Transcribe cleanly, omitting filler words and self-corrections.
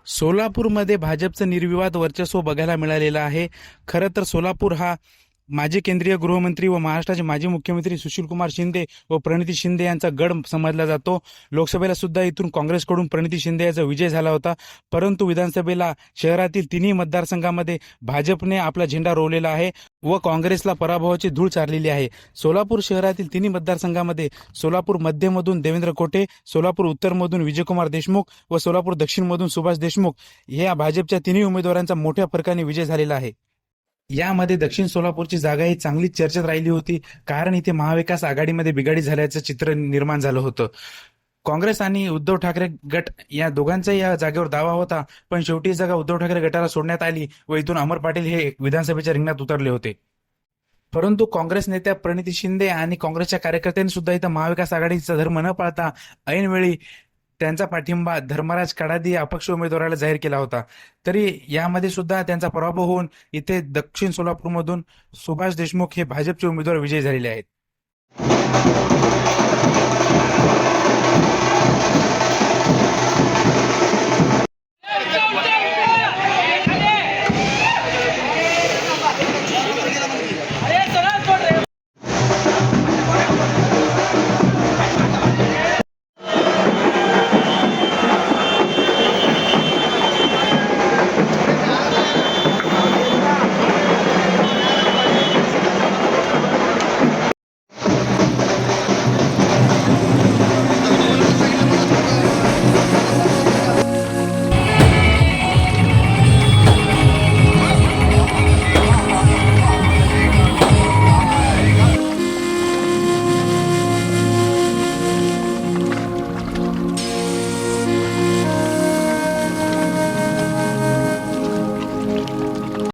सोलापूरमध्ये भाजपचं निर्विवाद वर्चस्व बघायला मिळालेलं आहे. खरं तर सोलापूर हा माजी केंद्रीय गृहमंत्री व महाराष्ट्राचे माजी मुख्यमंत्री सुशीलकुमार शिंदे व प्रणिती शिंदे यांचा गड समजला जातो. लोकसभेला सुद्धा इथून काँग्रेसकडून प्रणिती शिंदे यांचा विजय झाला होता, परंतु विधानसभेला शहरातील तिन्ही मतदारसंघामध्ये भाजपने आपला झेंडा रोवलेला आहे व काँग्रेसला पराभवाची धूळ चारलेली आहे. सोलापूर शहरातील तिन्ही मतदारसंघामध्ये सोलापूर मध्यमधून देवेंद्र कोठे, सोलापूर उत्तरमधून विजयकुमार देशमुख व सोलापूर दक्षिणमधून सुभाष देशमुख या भाजपच्या तिन्ही उमेदवारांचा मोठ्या फरकाने विजय झालेला आहे. यामध्ये दक्षिण सोलापूरची जागा ही चांगलीच चर्चेत राहिली होती, कारण इथे महाविकास आघाडीमध्ये बिघाडी झाल्याचं चित्र निर्माण झालं होतं. काँग्रेस आणि उद्धव ठाकरे गट या दोघांचाही या जागेवर दावा होता, पण शेवटी ही जागा उद्धव ठाकरे गटाला सोडण्यात आली व इथून अमर पाटील हे विधानसभेच्या रिंगणात उतरले होते. परंतु काँग्रेस नेत्या प्रणिती शिंदे आणि काँग्रेसच्या कार्यकर्त्यांनी सुद्धा इथं महाविकास आघाडीचा धर्म न पाळता ऐनवेळी त्यांचा पाठिंबा धर्मराज कडादी या अपक्ष उमेदवाराला जाहीर केला होता. तरी यामध्ये सुद्धा त्यांचा पराभव होऊन इथे दक्षिण सोलापूरमधून सुभाष देशमुख हे भाजपचे उमेदवार विजयी झालेले आहेत.